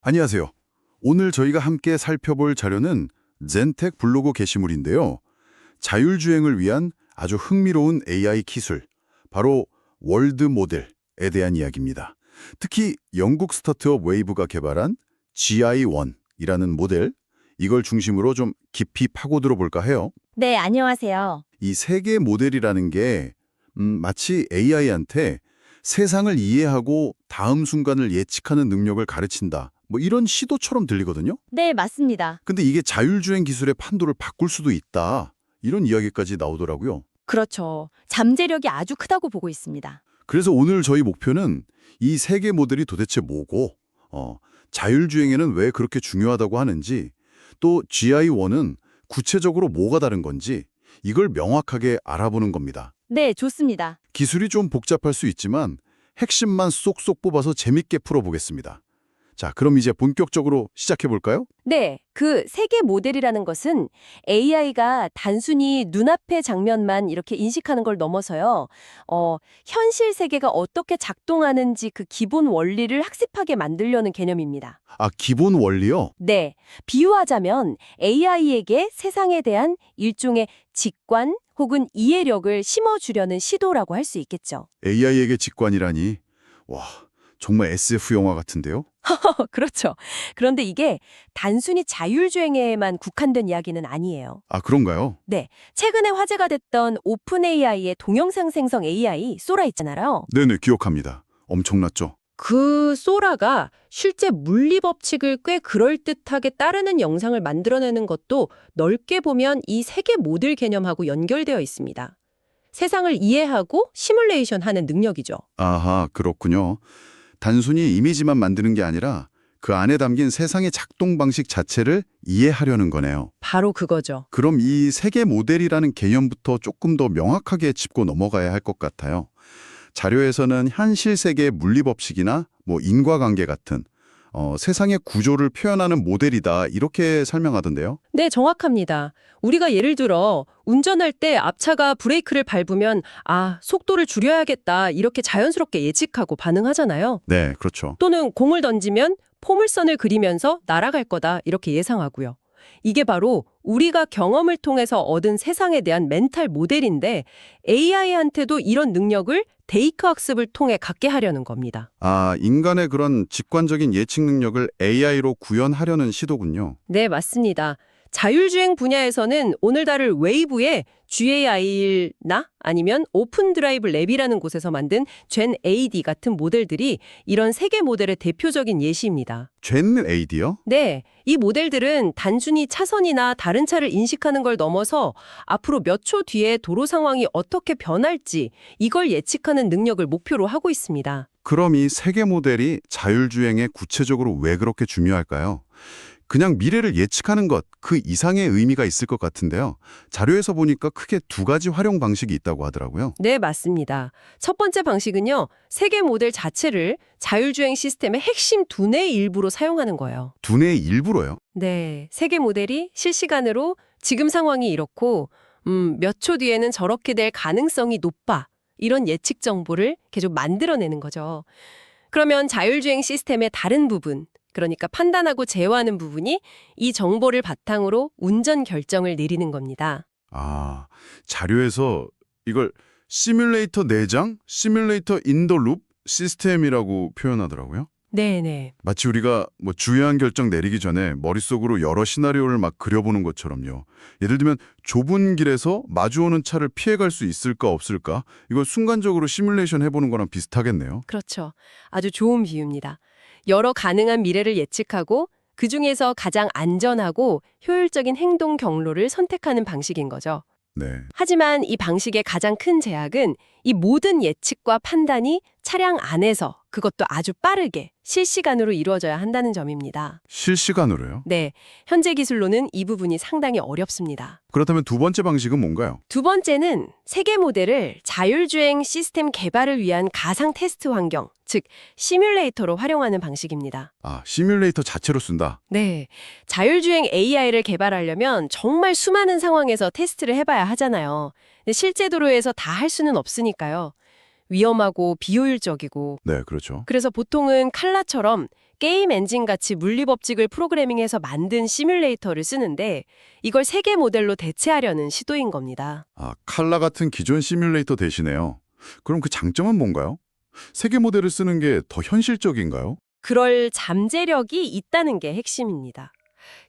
안녕하세요. 오늘 저희가 함께 살펴볼 자료는 젠텍 블로그 게시물인데요. 자율주행을 위한 아주 흥미로운 AI 기술, 바로 월드 모델에 대한 이야기입니다. 특히 영국 스타트업 웨이브가 개발한 GI1이라는 모델, 이걸 중심으로 좀 깊이 파고들어 볼까 해요. 네, 안녕하세요. 이 세계 모델이라는 게 마치 AI한테 세상을 이해하고 다음 순간을 예측하는 능력을 가르친다. 뭐 이런 시도처럼 들리거든요. 네, 맞습니다. 근데 이게 자율주행 기술의 판도를 바꿀 수도 있다. 이런 이야기까지 나오더라고요. 그렇죠. 잠재력이 아주 크다고 보고 있습니다. 그래서 오늘 저희 목표는 이 세계 모델이 도대체 뭐고, 자율주행에는 왜 그렇게 중요하다고 하는지, 또 GI1은 구체적으로 뭐가 다른 건지 이걸 명확하게 알아보는 겁니다. 네, 좋습니다. 기술이 좀 복잡할 수 있지만 핵심만 쏙쏙 뽑아서 재밌게 풀어보겠습니다. 자, 그럼 이제 본격적으로 시작해볼까요? 네, 그 세계 모델이라는 것은 AI가 단순히 눈앞의 장면만 이렇게 인식하는 걸 넘어서요. 현실 세계가 어떻게 작동하는지 그 기본 원리를 학습하게 만들려는 개념입니다. 아, 기본 원리요? 네, 비유하자면 AI에게 세상에 대한 일종의 직관 혹은 이해력을 심어주려는 시도라고 할 수 있겠죠. AI에게 직관이라니. 와, 정말 SF 영화 같은데요? 그렇죠. 그런데 이게 단순히 자율주행에만 국한된 이야기는 아니에요. 아, 그런가요? 네, 최근에 화제가 됐던 오픈 AI의 동영상 생성 AI, 소라 있잖아요. 네네, 기억합니다. 엄청났죠? 그 소라가 실제 물리 법칙을 꽤 그럴듯하게 따르는 영상을 만들어내는 것도 넓게 보면 이 세계 모델 개념하고 연결되어 있습니다. 세상을 이해하고 시뮬레이션하는 능력이죠. 아하, 그렇군요. 단순히 이미지만 만드는 게 아니라 그 안에 담긴 세상의 작동 방식 자체를 이해하려는 거네요. 바로 그거죠. 그럼 이 세계 모델이라는 개념부터 조금 더 명확하게 짚고 넘어가야 할 것 같아요. 자료에서는 현실 세계의 물리 법칙이나 뭐 인과관계 같은 세상의 구조를 표현하는 모델이다 이렇게 설명하던데요. 네, 정확합니다. 우리가 예를 들어 운전할 때 앞차가 브레이크를 밟으면 속도를 줄여야겠다 이렇게 자연스럽게 예측하고 반응하잖아요. 네, 그렇죠. 또는 공을 던지면 포물선을 그리면서 날아갈 거다 이렇게 예상하고요. 이게 바로 우리가 경험을 통해서 얻은 세상에 대한 멘탈 모델인데 AI한테도 이런 능력을 데이터 학습을 통해 갖게 하려는 겁니다. 아, 인간의 그런 직관적인 예측 능력을 AI로 구현하려는 시도군요. 네, 맞습니다. 자율주행 분야에서는 오늘 다룰 웨이브의 GAI나 아니면 오픈 드라이브 랩이라는 곳에서 만든 젠 AD 같은 모델들이 이런 세계 모델의 대표적인 예시입니다. 젠 AD요? 네, 이 모델들은 단순히 차선이나 다른 차를 인식하는 걸 넘어서 앞으로 몇 초 뒤에 도로 상황이 어떻게 변할지 이걸 예측하는 능력을 목표로 하고 있습니다. 그럼 이 세계 모델이 자율주행에 구체적으로 왜 그렇게 중요할까요? 그냥 미래를 예측하는 것, 그 이상의 의미가 있을 것 같은데요. 자료에서 보니까 크게 두 가지 활용 방식이 있다고 하더라고요. 네, 맞습니다. 첫 번째 방식은요, 세계 모델 자체를 자율주행 시스템의 핵심 두뇌의 일부로 사용하는 거예요. 두뇌의 일부러요? 네, 세계 모델이 실시간으로 지금 상황이 이렇고, 몇 초 뒤에는 저렇게 될 가능성이 높아. 이런 예측 정보를 계속 만들어내는 거죠. 그러면 자율주행 시스템의 다른 부분, 그러니까 판단하고 제어하는 부분이 이 정보를 바탕으로 운전 결정을 내리는 겁니다. 아, 자료에서 이걸 시뮬레이터 내장, 시뮬레이터 인더 룹 시스템이라고 표현하더라고요. 네네. 마치 우리가 뭐 중요한 결정 내리기 전에 머릿속으로 여러 시나리오를 막 그려보는 것처럼요. 예를 들면 좁은 길에서 마주오는 차를 피해갈 수 있을까 없을까? 이걸 순간적으로 시뮬레이션 해보는 거랑 비슷하겠네요. 그렇죠. 아주 좋은 비유입니다. 여러 가능한 미래를 예측하고 그중에서 가장 안전하고 효율적인 행동 경로를 선택하는 방식인 거죠. 네. 하지만 이 방식의 가장 큰 제약은 이 모든 예측과 판단이 차량 안에서 그것도 아주 빠르게 실시간으로 이루어져야 한다는 점입니다. 실시간으로요? 네, 현재 기술로는 이 부분이 상당히 어렵습니다. 그렇다면 두 번째 방식은 뭔가요? 두 번째는 세계 모델을 자율주행 시스템 개발을 위한 가상 테스트 환경, 즉 시뮬레이터로 활용하는 방식입니다. 아, 시뮬레이터 자체로 쓴다. 네, 자율주행 AI를 개발하려면 정말 수많은 상황에서 테스트를 해봐야 하잖아요. 근데 실제 도로에서 다 할 수는 없으니까요. 위험하고 비효율적이고 네, 그렇죠. 그래서 보통은 칼라처럼 게임 엔진 같이 물리 법칙을 프로그래밍해서 만든 시뮬레이터를 쓰는데 이걸 세계 모델로 대체하려는 시도인 겁니다. 아, 칼라 같은 기존 시뮬레이터 대신에요. 그럼 그 장점은 뭔가요? 세계 모델을 쓰는 게 더 현실적인가요? 그럴 잠재력이 있다는 게 핵심입니다.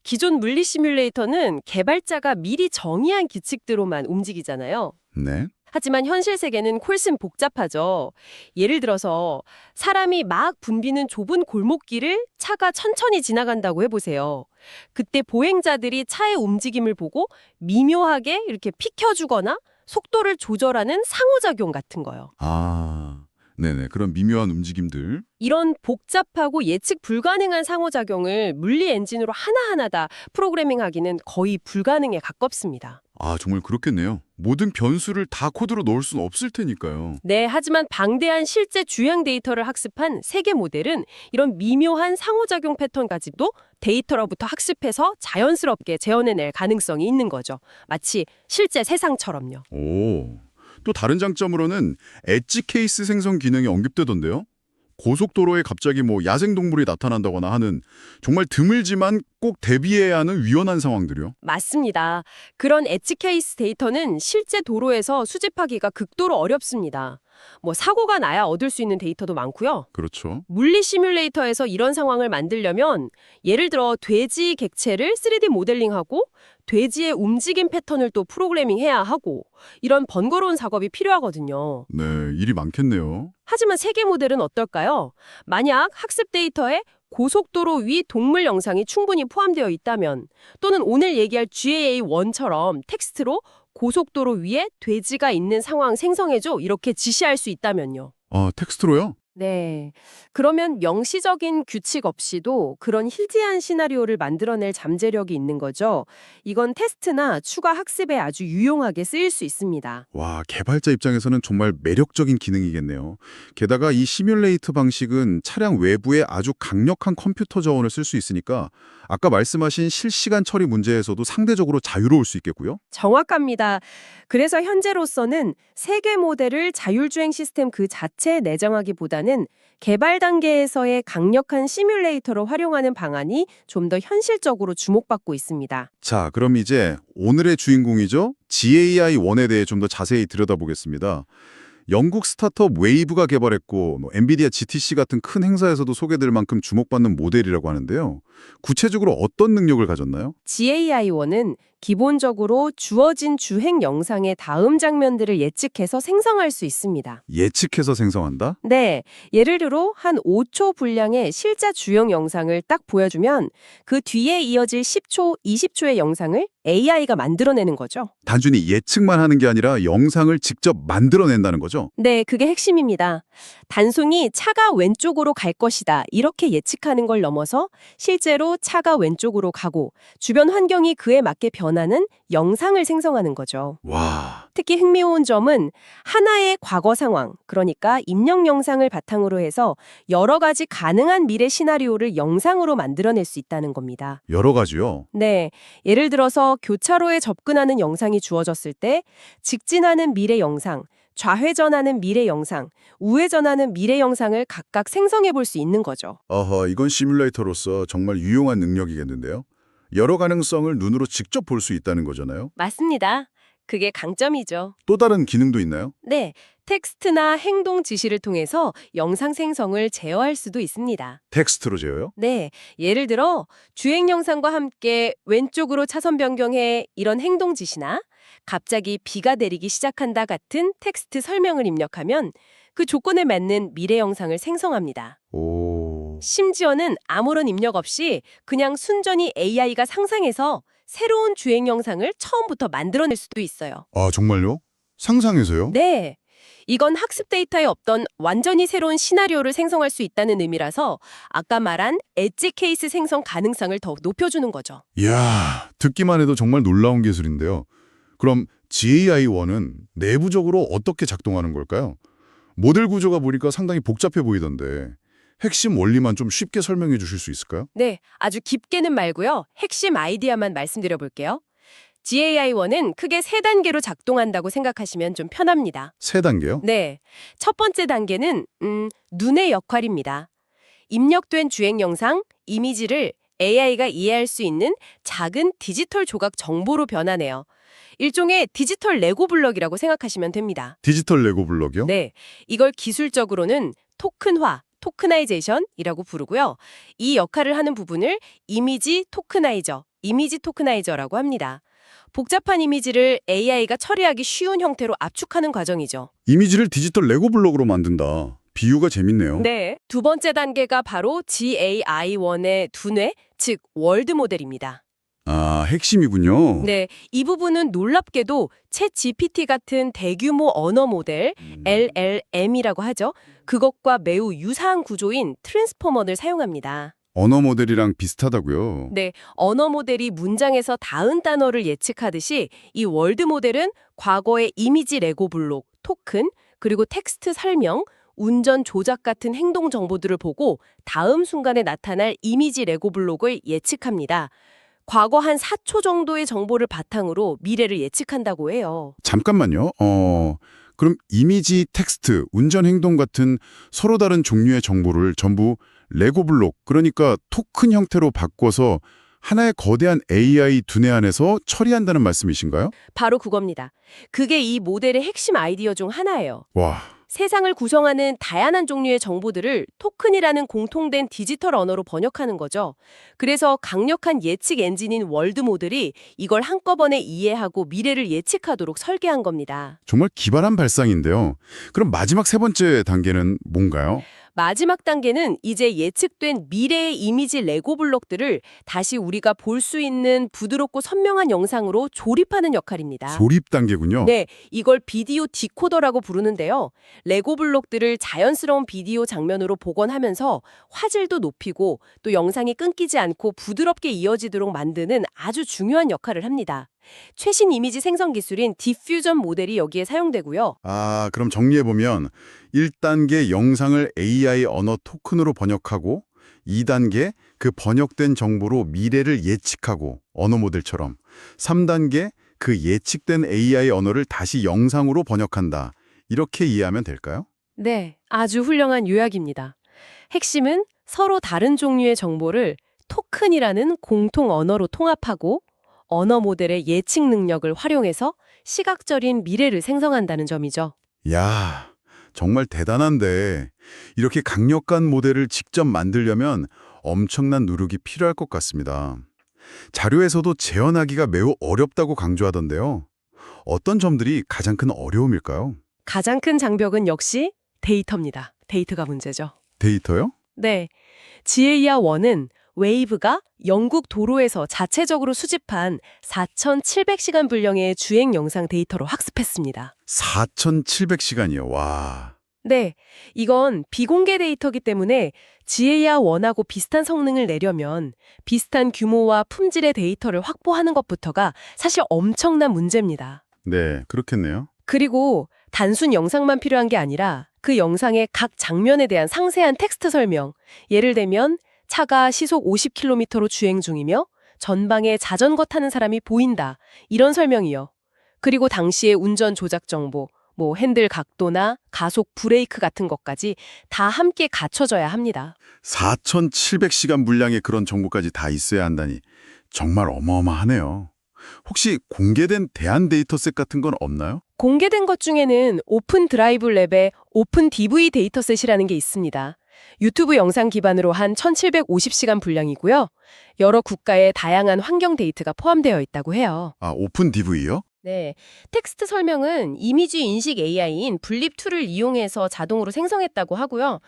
기존 물리 시뮬레이터는 개발자가 미리 정의한 규칙대로만 움직이잖아요. 네. 하지만 현실 세계는 훨씬 복잡하죠. 예를 들어서 사람이 막 붐비는 좁은 골목길을 차가 천천히 지나간다고 해보세요. 그때 보행자들이 차의 움직임을 보고 미묘하게 이렇게 피켜주거나 속도를 조절하는 상호작용 같은 거요. 아, 네네. 그런 미묘한 움직임들. 이런 복잡하고 예측 불가능한 상호작용을 물리 엔진으로 하나하나 다 프로그래밍하기는 거의 불가능에 가깝습니다. 아, 정말 그렇겠네요. 모든 변수를 다 코드로 넣을 수는 없을 테니까요. 네, 하지만 방대한 실제 주행 데이터를 학습한 세계 모델은 이런 미묘한 상호작용 패턴까지도 데이터로부터 학습해서 자연스럽게 재현해낼 가능성이 있는 거죠. 마치 실제 세상처럼요. 오, 또 다른 장점으로는 엣지 케이스 생성 기능이 언급되던데요. 고속도로에 갑자기 야생동물이 나타난다거나 하는 정말 드물지만 꼭 대비해야 하는 위험한 상황들이요. 맞습니다. 그런 엣지 케이스 데이터는 실제 도로에서 수집하기가 극도로 어렵습니다. 사고가 나야 얻을 수 있는 데이터도 많고요. 그렇죠. 물리 시뮬레이터에서 이런 상황을 만들려면 예를 들어 돼지 객체를 3D 모델링하고 돼지의 움직임 패턴을 또 프로그래밍해야 하고 이런 번거로운 작업이 필요하거든요. 네, 일이 많겠네요. 하지만 세계 모델은 어떨까요? 만약 학습 데이터에 고속도로 위 동물 영상이 충분히 포함되어 있다면 또는 오늘 얘기할 GAA1처럼 텍스트로 고속도로 위에 돼지가 있는 상황 생성해줘 이렇게 지시할 수 있다면요. 아, 텍스트로요? 네. 그러면 명시적인 규칙 없이도 그런 희귀한 시나리오를 만들어낼 잠재력이 있는 거죠. 이건 테스트나 추가 학습에 아주 유용하게 쓰일 수 있습니다. 와, 개발자 입장에서는 정말 매력적인 기능이겠네요. 게다가 이 시뮬레이터 방식은 차량 외부에 아주 강력한 컴퓨터 자원을 쓸 수 있으니까 아까 말씀하신 실시간 처리 문제에서도 상대적으로 자유로울 수 있겠고요. 정확합니다. 그래서 현재로서는 세계 모델을 자율주행 시스템 그 자체에 내장하기보다는 개발 단계에서의 강력한 시뮬레이터로 활용하는 방안이 좀 더 현실적으로 주목받고 있습니다. 자, 그럼 이제 오늘의 주인공이죠. GAI1에 대해 좀 더 자세히 들여다보겠습니다. 영국 스타트업 웨이브가 개발했고 엔비디아 GTC 같은 큰 행사에서도 소개될 만큼 주목받는 모델이라고 하는데요. 구체적으로 어떤 능력을 가졌나요? GAI1은 기본적으로 주어진 주행 영상의 다음 장면들을 예측해서 생성할 수 있습니다. 예측해서 생성한다? 네, 예를 들어 한 5초 분량의 실제 주행 영상을 딱 보여주면 그 뒤에 이어질 10초, 20초의 영상을 AI가 만들어내는 거죠. 단순히 예측만 하는 게 아니라 영상을 직접 만들어낸다는 거죠? 네, 그게 핵심입니다. 단순히 차가 왼쪽으로 갈 것이다 이렇게 예측하는 걸 넘어서 실제로 차가 왼쪽으로 가고 주변 환경이 그에 맞게 변하는 영상을 생성하는 거죠. 와, 특히 흥미로운 점은 하나의 과거 상황, 그러니까 입력 영상을 바탕으로 해서 여러 가지 가능한 미래 시나리오를 영상으로 만들어낼 수 있다는 겁니다. 여러 가지요. 네, 예를 들어서 교차로에 접근하는 영상이 주어졌을 때 직진하는 미래 영상, 좌회전하는 미래 영상, 우회전하는 미래 영상을 각각 생성해 볼 수 있는 거죠. 이건 시뮬레이터로서 정말 유용한 능력이겠는데요. 여러 가능성을 눈으로 직접 볼 수 있다는 거잖아요. 맞습니다. 그게 강점이죠. 또 다른 기능도 있나요? 네, 텍스트나 행동 지시를 통해서 영상 생성을 제어할 수도 있습니다. 텍스트로 제어요? 네, 예를 들어 주행 영상과 함께 왼쪽으로 차선 변경해 이런 행동 지시나 갑자기 비가 내리기 시작한다 같은 텍스트 설명을 입력하면 그 조건에 맞는 미래 영상을 생성합니다. 오, 심지어는 아무런 입력 없이 그냥 순전히 AI가 상상해서 새로운 주행 영상을 처음부터 만들어낼 수도 있어요. 아, 정말요? 상상해서요? 네. 이건 학습 데이터에 없던 완전히 새로운 시나리오를 생성할 수 있다는 의미라서 아까 말한 엣지 케이스 생성 가능성을 더 높여주는 거죠. 이야, 듣기만 해도 정말 놀라운 기술인데요. 그럼 GAI1은 내부적으로 어떻게 작동하는 걸까요? 모델 구조가 보니까 상당히 복잡해 보이던데 핵심 원리만 좀 쉽게 설명해 주실 수 있을까요? 네, 아주 깊게는 말고요. 핵심 아이디어만 말씀드려 볼게요. GAI1은 크게 3단계로 작동한다고 생각하시면 좀 편합니다. 3단계요? 네, 첫 번째 단계는 눈의 역할입니다. 입력된 주행 영상, 이미지를 AI가 이해할 수 있는 작은 디지털 조각 정보로 변환해요. 일종의 디지털 레고 블럭이라고 생각하시면 됩니다. 디지털 레고 블록이요? 네, 이걸 기술적으로는 토큰화, 토크나이제이션이라고 부르고요. 이 역할을 하는 부분을 이미지 토크나이저라고 합니다. 복잡한 이미지를 AI가 처리하기 쉬운 형태로 압축하는 과정이죠. 이미지를 디지털 레고 블록으로 만든다. 비유가 재밌네요. 네, 두 번째 단계가 바로 GAI1의 두뇌, 즉 월드 모델입니다. 아, 핵심이군요. 네, 이 부분은 놀랍게도 챗 GPT 같은 대규모 언어 모델, LLM이라고 하죠. 그것과 매우 유사한 구조인 트랜스포머를 사용합니다. 언어 모델이랑 비슷하다고요. 네, 언어 모델이 문장에서 닿은 단어를 예측하듯이 이 월드 모델은 과거의 이미지 레고 블록, 토큰, 그리고 텍스트 설명, 운전 조작 같은 행동 정보들을 보고 다음 순간에 나타날 이미지 레고 블록을 예측합니다. 과거 한 4초 정도의 정보를 바탕으로 미래를 예측한다고 해요. 잠깐만요. 그럼 이미지, 텍스트, 운전 행동 같은 서로 다른 종류의 정보를 전부 레고 블록, 그러니까 토큰 형태로 바꿔서 하나의 거대한 AI 두뇌 안에서 처리한다는 말씀이신가요? 바로 그겁니다. 그게 이 모델의 핵심 아이디어 중 하나예요. 와, 세상을 구성하는 다양한 종류의 정보들을 토큰이라는 공통된 디지털 언어로 번역하는 거죠. 그래서 강력한 예측 엔진인 월드 모델이 이걸 한꺼번에 이해하고 미래를 예측하도록 설계한 겁니다. 정말 기발한 발상인데요. 그럼 마지막 세 번째 단계는 뭔가요? 마지막 단계는 이제 예측된 미래의 이미지 레고 블록들을 다시 우리가 볼 수 있는 부드럽고 선명한 영상으로 조립하는 역할입니다. 조립 단계군요. 네, 이걸 비디오 디코더라고 부르는데요. 레고 블록들을 자연스러운 비디오 장면으로 복원하면서 화질도 높이고 또 영상이 끊기지 않고 부드럽게 이어지도록 만드는 아주 중요한 역할을 합니다. 최신 이미지 생성 기술인 디퓨전 모델이 여기에 사용되고요. 아, 그럼 정리해보면 1단계 영상을 AI 언어 토큰으로 번역하고 2단계 그 번역된 정보로 미래를 예측하고 언어 모델처럼 3단계 그 예측된 AI 언어를 다시 영상으로 번역한다. 이렇게 이해하면 될까요? 네, 아주 훌륭한 요약입니다. 핵심은 서로 다른 종류의 정보를 토큰이라는 공통 언어로 통합하고 언어 모델의 예측 능력을 활용해서 시각적인 미래를 생성한다는 점이죠. 야, 정말 대단한데 이렇게 강력한 모델을 직접 만들려면 엄청난 노력이 필요할 것 같습니다. 자료에서도 재현하기가 매우 어렵다고 강조하던데요. 어떤 점들이 가장 큰 어려움일까요? 가장 큰 장벽은 역시 데이터입니다. 데이터가 문제죠. 데이터요? 네, GAIA1은 웨이브가 영국 도로에서 자체적으로 수집한 4,700시간 분량의 주행 영상 데이터로 학습했습니다. 4,700시간이요. 와. 네, 이건 비공개 데이터이기 때문에 GAIA1하고 비슷한 성능을 내려면 비슷한 규모와 품질의 데이터를 확보하는 것부터가 사실 엄청난 문제입니다. 네, 그렇겠네요. 그리고 단순 영상만 필요한 게 아니라 그 영상의 각 장면에 대한 상세한 텍스트 설명, 예를 들면 차가 시속 50km로 주행 중이며 전방에 자전거 타는 사람이 보인다. 이런 설명이요. 그리고 당시의 운전 조작 정보, 핸들 각도나 가속 브레이크 같은 것까지 다 함께 갖춰져야 합니다. 4,700시간 분량의 그런 정보까지 다 있어야 한다니 정말 어마어마하네요. 혹시 공개된 대안 데이터셋 같은 건 없나요? 공개된 것 중에는 오픈 드라이브 랩의 오픈 DV 데이터셋이라는 게 있습니다. 유튜브 영상 기반으로 한 1,750시간 분량이고요. 여러 국가의 다양한 환경 데이터가 포함되어 있다고 해요. 아, 오픈 DV요? 네, 텍스트 설명은 이미지 인식 AI인 분립2를 이용해서 자동으로 생성했다고 하고요.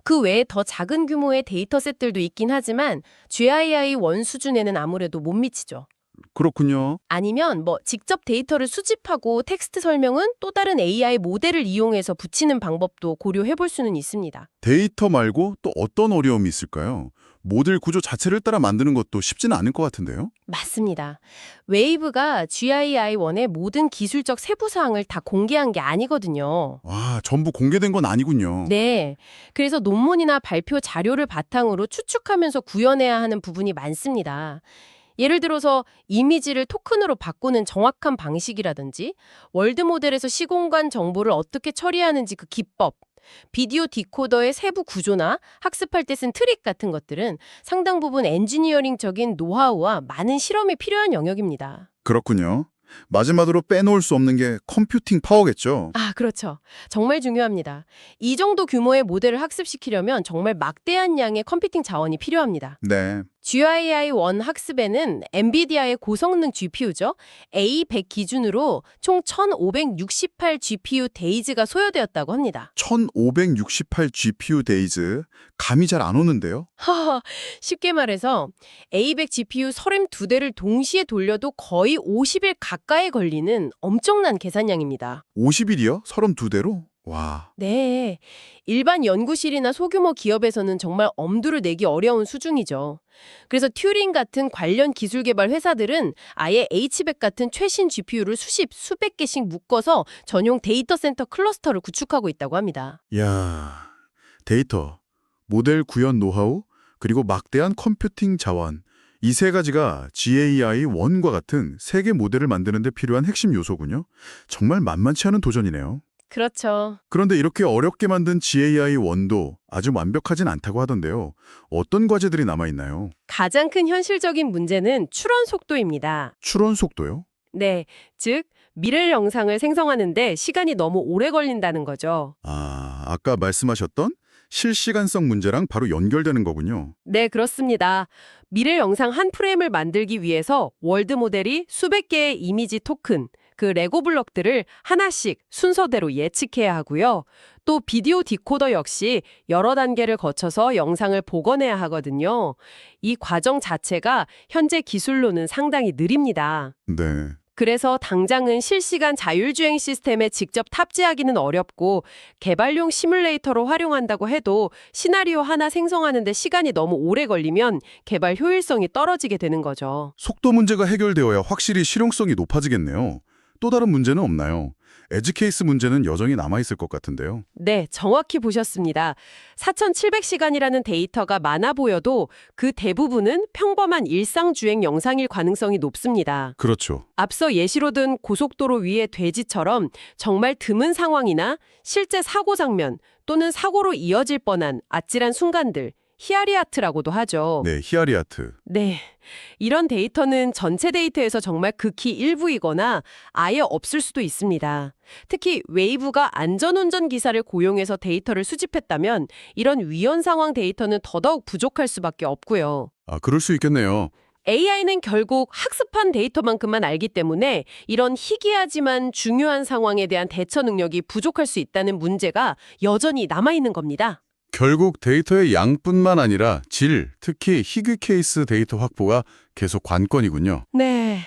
그 외에 더 작은 규모의 데이터셋들도 있긴 하지만 GAI1 수준에는 아무래도 못 미치죠. 그렇군요. 아니면 직접 데이터를 수집하고 텍스트 설명은 또 다른 AI 모델을 이용해서 붙이는 방법도 고려해 볼 수는 있습니다. 데이터 말고 또 어떤 어려움이 있을까요? 모델 구조 자체를 따라 만드는 것도 쉽지는 않을 것 같은데요? 맞습니다. 웨이브가 GAI1의 모든 기술적 세부 사항을 다 공개한 게 아니거든요. 와, 전부 공개된 건 아니군요. 네. 그래서 논문이나 발표 자료를 바탕으로 추측하면서 구현해야 하는 부분이 많습니다. 예를 들어서 이미지를 토큰으로 바꾸는 정확한 방식이라든지 월드 모델에서 시공간 정보를 어떻게 처리하는지 그 기법, 비디오 디코더의 세부 구조나 학습할 때 쓴 트릭 같은 것들은 상당 부분 엔지니어링적인 노하우와 많은 실험이 필요한 영역입니다. 그렇군요. 마지막으로 빼놓을 수 없는 게 컴퓨팅 파워겠죠. 아, 그렇죠. 정말 중요합니다. 이 정도 규모의 모델을 학습시키려면 정말 막대한 양의 컴퓨팅 자원이 필요합니다. 네. GII-1 학습에는 엔비디아의 고성능 GPU죠. A100 기준으로 총 1568 GPU 데이즈가 소요되었다고 합니다. 1568 GPU 데이즈. 감이 잘 안 오는데요. 하하, 쉽게 말해서 A100 GPU 32대를 동시에 돌려도 거의 50일 가까이 걸리는 엄청난 계산량입니다. 50일이요? 32대로? 와. 네, 일반 연구실이나 소규모 기업에서는 정말 엄두를 내기 어려운 수준이죠. 그래서 튜링 같은 관련 기술 개발 회사들은 아예 H100 같은 최신 GPU를 수백 개씩 묶어서 전용 데이터 센터 클러스터를 구축하고 있다고 합니다. 야, 데이터, 모델 구현 노하우, 그리고 막대한 컴퓨팅 자원. 이 세 가지가 GAI-1과 같은 세계 모델을 만드는 데 필요한 핵심 요소군요. 정말 만만치 않은 도전이네요. 그렇죠. 그런데 이렇게 어렵게 만든 GAI-1도 아주 완벽하진 않다고 하던데요. 어떤 과제들이 남아있나요? 가장 큰 현실적인 문제는 추론 속도입니다. 추론 속도요? 네, 즉 미래 영상을 생성하는데 시간이 너무 오래 걸린다는 거죠. 아까 말씀하셨던 실시간성 문제랑 바로 연결되는 거군요. 네, 그렇습니다. 미래 영상 한 프레임을 만들기 위해서 월드 모델이 수백 개의 이미지 토큰, 그 레고 블럭들을 하나씩 순서대로 예측해야 하고요. 또 비디오 디코더 역시 여러 단계를 거쳐서 영상을 복원해야 하거든요. 이 과정 자체가 현재 기술로는 상당히 느립니다. 네. 그래서 당장은 실시간 자율주행 시스템에 직접 탑재하기는 어렵고 개발용 시뮬레이터로 활용한다고 해도 시나리오 하나 생성하는 데 시간이 너무 오래 걸리면 개발 효율성이 떨어지게 되는 거죠. 속도 문제가 해결되어야 확실히 실용성이 높아지겠네요. 또 다른 문제는 없나요? 에지 케이스 문제는 여전히 남아있을 것 같은데요. 네, 정확히 보셨습니다. 4,700시간이라는 데이터가 많아 보여도 그 대부분은 평범한 일상주행 영상일 가능성이 높습니다. 그렇죠. 앞서 예시로 든 고속도로 위의 돼지처럼 정말 드문 상황이나 실제 사고 장면 또는 사고로 이어질 뻔한 아찔한 순간들, 히야리하트라고도 하죠. 네, 히야리하트. 네. 이런 데이터는 전체 데이터에서 정말 극히 일부이거나 아예 없을 수도 있습니다. 특히 웨이브가 안전운전 기사를 고용해서 데이터를 수집했다면 이런 위험 상황 데이터는 더더욱 부족할 수밖에 없고요. 그럴 수 있겠네요. AI는 결국 학습한 데이터만큼만 알기 때문에 이런 희귀하지만 중요한 상황에 대한 대처 능력이 부족할 수 있다는 문제가 여전히 남아있는 겁니다. 결국 데이터의 양뿐만 아니라 질, 특히 희귀 케이스 데이터 확보가 계속 관건이군요. 네.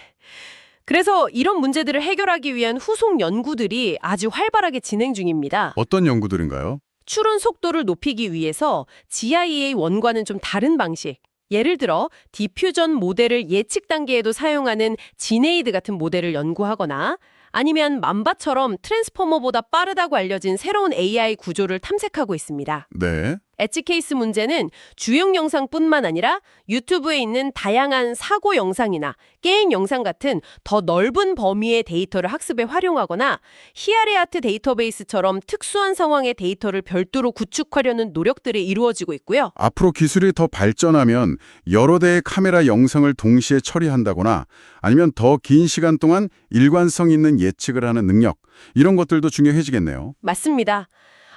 그래서 이런 문제들을 해결하기 위한 후속 연구들이 아주 활발하게 진행 중입니다. 어떤 연구들인가요? 추론 속도를 높이기 위해서 GIA-1과는 좀 다른 방식. 예를 들어 디퓨전 모델을 예측 단계에도 사용하는 지네이드 같은 모델을 연구하거나 아니면 맘바처럼 트랜스포머보다 빠르다고 알려진 새로운 AI 구조를 탐색하고 있습니다. 네. 엣지 케이스 문제는 주행 영상뿐만 아니라 유튜브에 있는 다양한 사고 영상이나 게임 영상 같은 더 넓은 범위의 데이터를 학습에 활용하거나 히야리하트 데이터베이스처럼 특수한 상황의 데이터를 별도로 구축하려는 노력들이 이루어지고 있고요. 앞으로 기술이 더 발전하면 여러 대의 카메라 영상을 동시에 처리한다거나 아니면 더 긴 시간 동안 일관성 있는 예측을 하는 능력, 이런 것들도 중요해지겠네요. 맞습니다.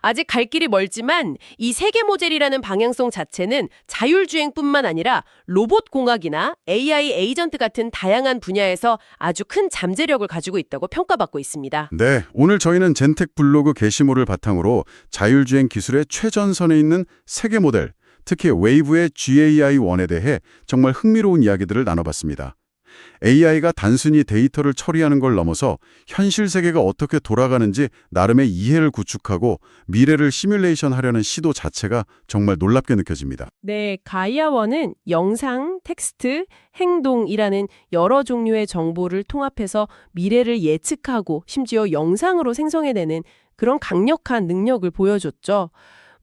아직 갈 길이 멀지만 이 세계 모델이라는 방향성 자체는 자율주행뿐만 아니라 로봇공학이나 AI 에이전트 같은 다양한 분야에서 아주 큰 잠재력을 가지고 있다고 평가받고 있습니다. 네, 오늘 저희는 젠텍 블로그 게시물을 바탕으로 자율주행 기술의 최전선에 있는 세계 모델, 특히 웨이브의 GAI-1에 대해 정말 흥미로운 이야기들을 나눠봤습니다. AI가 단순히 데이터를 처리하는 걸 넘어서 현실 세계가 어떻게 돌아가는지 나름의 이해를 구축하고 미래를 시뮬레이션하려는 시도 자체가 정말 놀랍게 느껴집니다. 네, 가이아1은 영상, 텍스트, 행동이라는 여러 종류의 정보를 통합해서 미래를 예측하고 심지어 영상으로 생성해내는 그런 강력한 능력을 보여줬죠.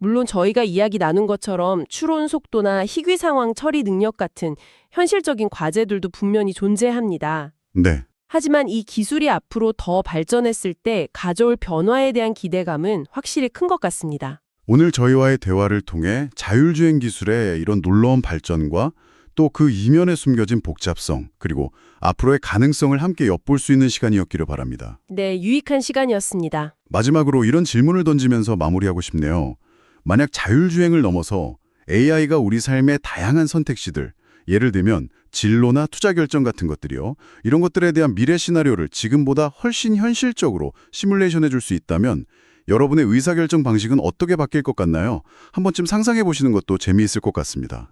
물론 저희가 이야기 나눈 것처럼 추론 속도나 희귀 상황 처리 능력 같은 현실적인 과제들도 분명히 존재합니다. 네. 하지만 이 기술이 앞으로 더 발전했을 때 가져올 변화에 대한 기대감은 확실히 큰 것 같습니다. 오늘 저희와의 대화를 통해 자율주행 기술의 이런 놀라운 발전과 또 그 이면에 숨겨진 복잡성, 그리고 앞으로의 가능성을 함께 엿볼 수 있는 시간이었기를 바랍니다. 네, 유익한 시간이었습니다. 마지막으로 이런 질문을 던지면서 마무리하고 싶네요. 만약 자율주행을 넘어서 AI가 우리 삶의 다양한 선택지들, 예를 들면 진로나 투자 결정 같은 것들이요. 이런 것들에 대한 미래 시나리오를 지금보다 훨씬 현실적으로 시뮬레이션해 줄 수 있다면 여러분의 의사결정 방식은 어떻게 바뀔 것 같나요? 한 번쯤 상상해 보시는 것도 재미있을 것 같습니다.